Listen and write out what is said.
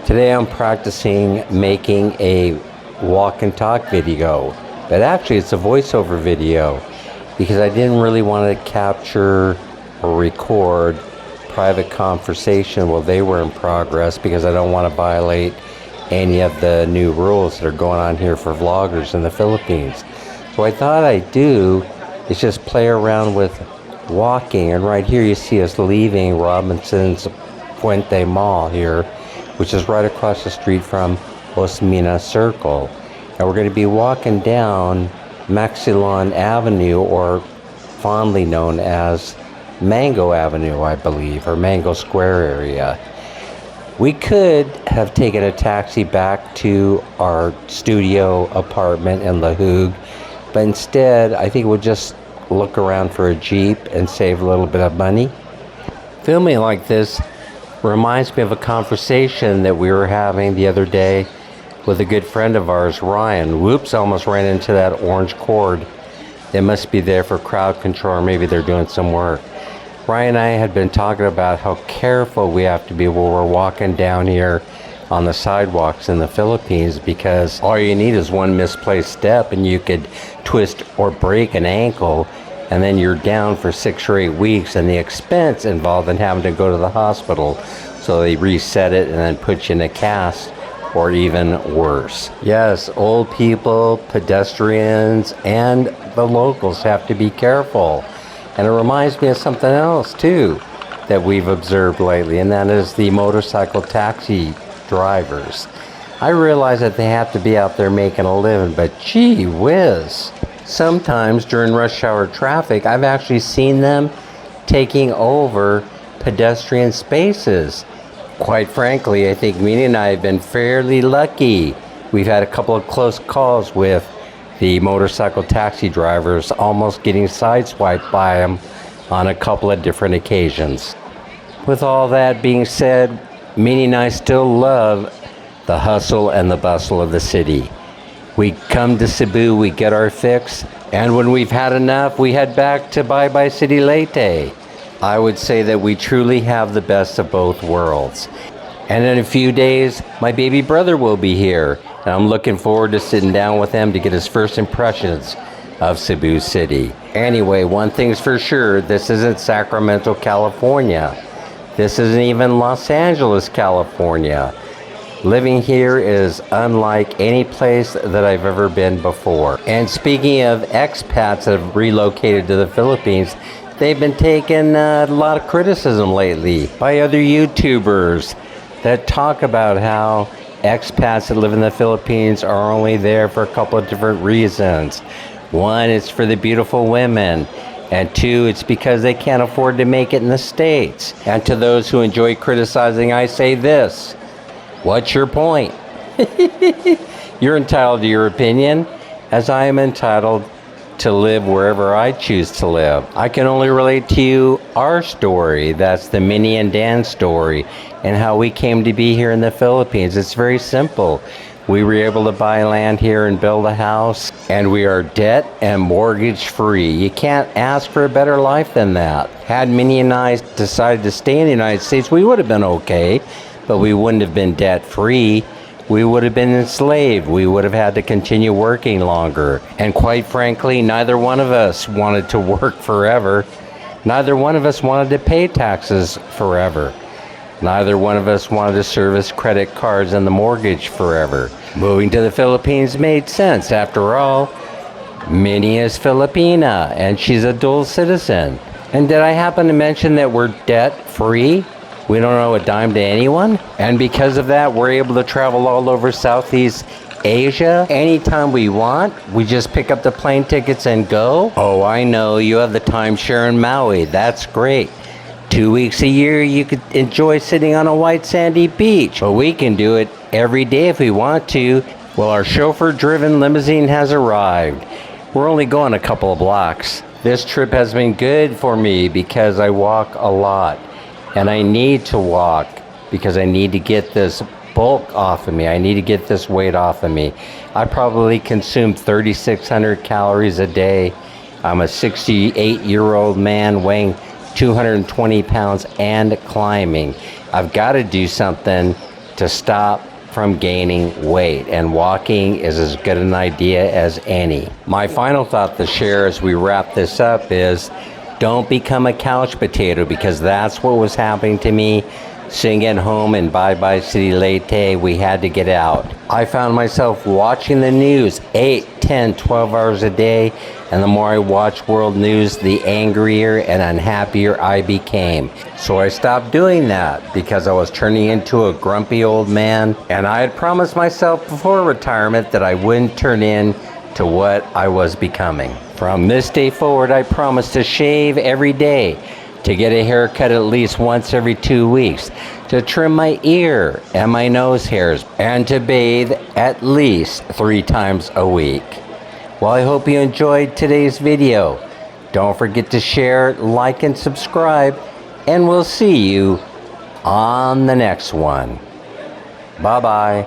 Today I'm practicing making a walk and talk video, but actually it's a voiceover video because I didn't really want to capture or record private conversation while they were in progress because I don't want to violate any of the new rules that are going on here for vloggers in the Philippines. So I thought I'd do is just play around with walking, and right here you see us leaving Robinson's Puente Mall here, which is right across the street from Osmina Circle. And we're going to be walking down Maxilon Avenue, or fondly known as Mango Avenue, I believe, or Mango Square area. We could have taken a taxi back to our studio apartment in La Hogue, but instead I think we'll just look around for a Jeep and save a little bit of money. Filming like this reminds me of a conversation that we were having the other day with a good friend of ours, Ryan. Whoops, almost ran into that orange cord. It must be there for crowd control, or maybe they're doing some work. Ryan and I had been talking about how careful we have to be when we're walking down here on the sidewalks in the Philippines, because all you need is one misplaced step and you could twist or break an ankle, and then you're down for 6 or 8 weeks, and the expense involved in having to go to the hospital. So they reset it and then put you in a cast, or even worse. Yes, old people, pedestrians, and the locals have to be careful. And it reminds me of something else too that we've observed lately, and that is the motorcycle taxi drivers. I realize that they have to be out there making a living, but gee whiz. Sometimes during rush hour traffic, I've actually seen them taking over pedestrian spaces. Quite frankly, I think Minnie and I have been fairly lucky. We've had a couple of close calls with the motorcycle taxi drivers, almost getting sideswiped by them on a couple of different occasions. With all that being said, Minnie and I still love the hustle and the bustle of the city. We come to Cebu, we get our fix, and when we've had enough, we head back to Bye Bye City Leyte. I would say that we truly have the best of both worlds. And in a few days, my baby brother will be here, and I'm looking forward to sitting down with him to get his first impressions of Cebu City. Anyway, one thing's for sure, this isn't Sacramento, California. This isn't even Los Angeles, California. Living here is unlike any place that I've ever been before. And speaking of expats that have relocated to the Philippines, they've been taking a lot of criticism lately by other YouTubers that talk about how expats that live in the Philippines are only there for a couple of different reasons. One, it's for the beautiful women. And two, it's because they can't afford to make it in the States. And to those who enjoy criticizing, I say this: what's your point? You're entitled to your opinion, as I am entitled to live wherever I choose to live. I can only relate to you our story. That's the Minnie and Dan story, and how we came to be here in the Philippines. It's very simple. We were able to buy land here and build a house, and we are debt and mortgage free. You can't ask for a better life than that. Had Minnie and I decided to stay in the United States, we would have been okay, but we wouldn't have been debt free. We would have been enslaved. We would have had to continue working longer. And quite frankly, neither one of us wanted to work forever. Neither one of us wanted to pay taxes forever. Neither one of us wanted to service credit cards and the mortgage forever. Moving to the Philippines made sense. After all, Minnie is Filipina, and she's a dual citizen. And did I happen to mention that we're debt-free? We don't owe a dime to anyone. And because of that, we're able to travel all over Southeast Asia anytime we want. We just pick up the plane tickets and go. Oh, I know, you have the timeshare in Maui. That's great. 2 weeks a year, you could enjoy sitting on a white sandy beach. But we can do it every day if we want to. Well, our chauffeur-driven limousine has arrived. We're only going a couple of blocks. This trip has been good for me because I walk a lot. And I need to walk because I need to get this bulk off of me. I need to get this weight off of me. I probably consume 3,600 calories a day. I'm a 68-year-old man weighing 220 pounds and climbing. I've got to do something to stop from gaining weight, and walking is as good an idea as any. My final thought to share as we wrap this up is don't become a couch potato, because that's what was happening to me. Sitting at home in Bye-Bye City Leyte, we had to get out. I found myself watching the news 8, 10, 12 hours a day, and the more I watched world news, the angrier and unhappier I became. So I stopped doing that because I was turning into a grumpy old man, and I had promised myself before retirement that I wouldn't turn into what I was becoming. From this day forward, I promise to shave every day, to get a haircut at least once every 2 weeks, to trim my ear and my nose hairs, and to bathe at least 3 times a week. Well, I hope you enjoyed today's video. Don't forget to share, like, and subscribe, and we'll see you on the next one. Bye-bye.